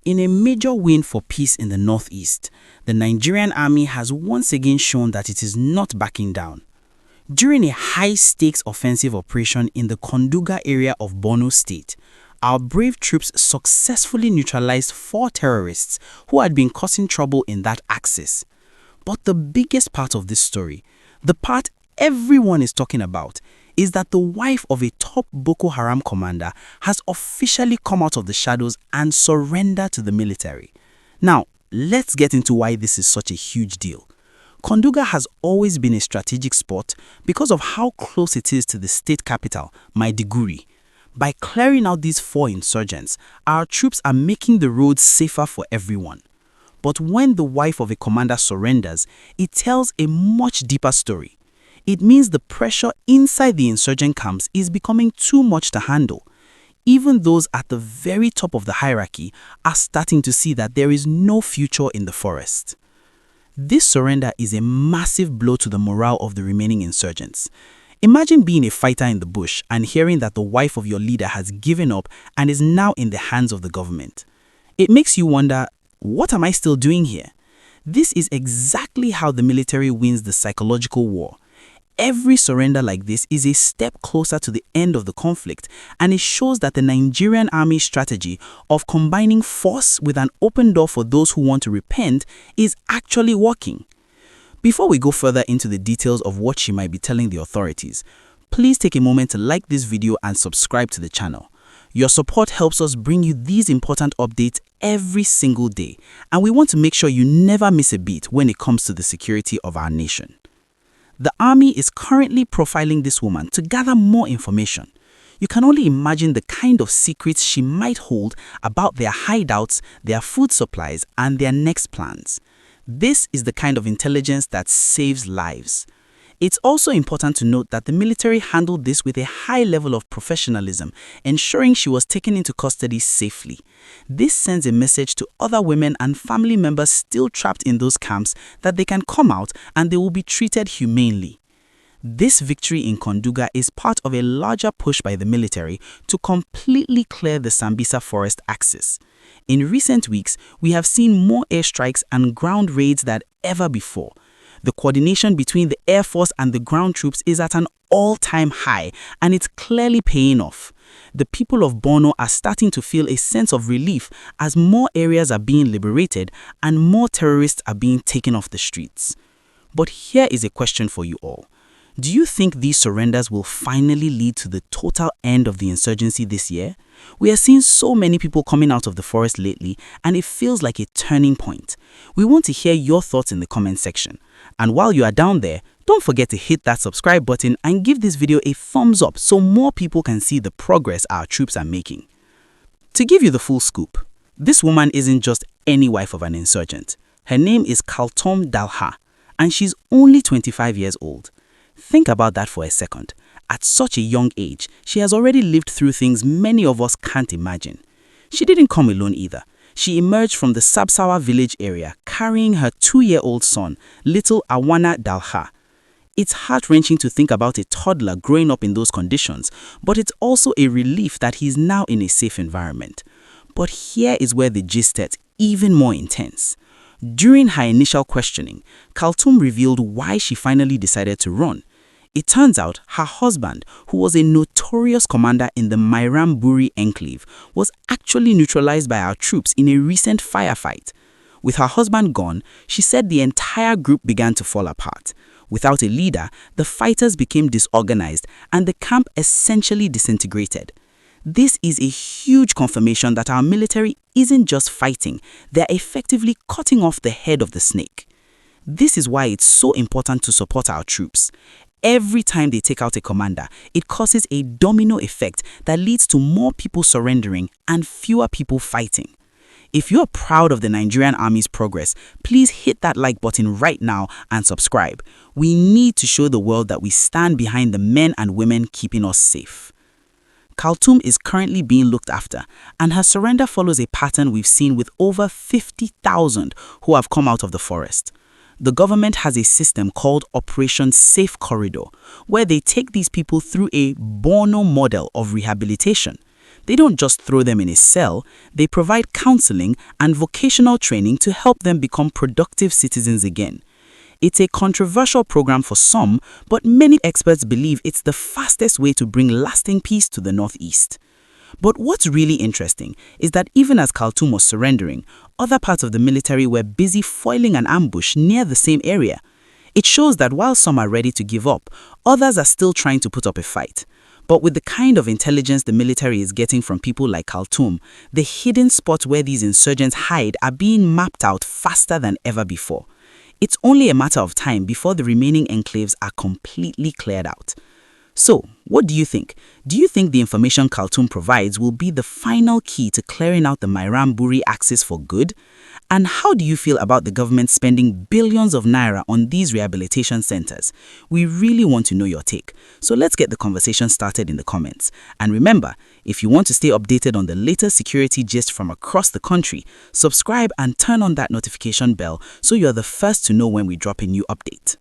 In a major win for peace in the northeast, the Nigerian Army has once again shown that it is not backing down. During a high-stakes offensive operation in the Konduga area of Borno State, our brave troops successfully neutralized 4 terrorists who had been causing trouble in that axis. But the biggest part of this story, the part everyone is talking about, is that the wife of a top Boko Haram commander has officially come out of the shadows and surrendered to the military. Now, let's get into why this is such a huge deal. Konduga has always been a strategic spot because of how close it is to the state capital, Maiduguri. By clearing out these 4 insurgents, our troops are making the roads safer for everyone. But when the wife of a commander surrenders, it tells a much deeper story. It means the pressure inside the insurgent camps is becoming too much to handle. Even those at the very top of the hierarchy are starting to see that there is no future in the forest. This surrender is a massive blow to the morale of the remaining insurgents. Imagine being a fighter in the bush and hearing that the wife of your leader has given up and is now in the hands of the government. It makes you wonder, what am I still doing here? This is exactly how the military wins the psychological war. Every surrender like this is a step closer to the end of the conflict, and it shows that the Nigerian Army strategy of combining force with an open door for those who want to repent is actually working. Before we go further into the details of what she might be telling the authorities, please take a moment to like this video and subscribe to the channel. Your support helps us bring you these important updates every single day, and we want to make sure you never miss a beat when it comes to the security of our nation. The army is currently profiling this woman to gather more information. You can only imagine the kind of secrets she might hold about their hideouts, their food supplies, and their next plans. This is the kind of intelligence that saves lives. It's also important to note that the military handled this with a high level of professionalism, ensuring she was taken into custody safely. This sends a message to other women and family members still trapped in those camps that they can come out and they will be treated humanely. This victory in Konduga is part of a larger push by the military to completely clear the Sambisa forest axis. In recent weeks, we have seen more airstrikes and ground raids than ever before. The coordination between the Air Force and the ground troops is at an all-time high, and it's clearly paying off. The people of Borno are starting to feel a sense of relief as more areas are being liberated and more terrorists are being taken off the streets. But here is a question for you all. Do you think these surrenders will finally lead to the total end of the insurgency this year? We are seeing so many people coming out of the forest lately, and it feels like a turning point. We want to hear your thoughts in the comment section. And while you are down there, don't forget to hit that subscribe button and give this video a thumbs up so more people can see the progress our troops are making. To give you the full scoop, this woman isn't just any wife of an insurgent. Her name is Kaltum Dalha, and she's only 25 years old. Think about that for a second. At such a young age, she has already lived through things many of us can't imagine. She didn't come alone either. She emerged from the Sabsawa village area carrying her 2-year-old son, little Awana Dalha. It's heart-wrenching to think about a toddler growing up in those conditions, but it's also a relief that he's now in a safe environment. But here is where the gist gets even more intense. During her initial questioning, Kaltum revealed why she finally decided to run. It turns out her husband, who was a notorious commander in the Maiduguri enclave, was actually neutralized by our troops in a recent firefight. With her husband gone, she said the entire group began to fall apart. Without a leader, the fighters became disorganized and the camp essentially disintegrated. This is a huge confirmation that our military isn't just fighting, they're effectively cutting off the head of the snake. This is why it's so important to support our troops. Every time they take out a commander, it causes a domino effect that leads to more people surrendering and fewer people fighting. If you're proud of the Nigerian Army's progress, please hit that like button right now and subscribe. We need to show the world that we stand behind the men and women keeping us safe. Kaltum is currently being looked after, and her surrender follows a pattern we've seen with over 50,000 who have come out of the forest. The government has a system called Operation Safe Corridor, where they take these people through a Borno model of rehabilitation. They don't just throw them in a cell, they provide counseling and vocational training to help them become productive citizens again. It's a controversial program for some, but many experts believe it's the fastest way to bring lasting peace to the Northeast. But what's really interesting is that even as Kaltum was surrendering, other parts of the military were busy foiling an ambush near the same area. It shows that while some are ready to give up, others are still trying to put up a fight. But with the kind of intelligence the military is getting from people like Kaltum, the hidden spots where these insurgents hide are being mapped out faster than ever before. It's only a matter of time before the remaining enclaves are completely cleared out. So, what do you think? Do you think the information Kaltum provides will be the final key to clearing out the Maiduguri axis for good? And how do you feel about the government spending billions of naira on these rehabilitation centers? We really want to know your take. So let's get the conversation started in the comments. And remember, if you want to stay updated on the latest security gist from across the country, subscribe and turn on that notification bell so you're the first to know when we drop a new update.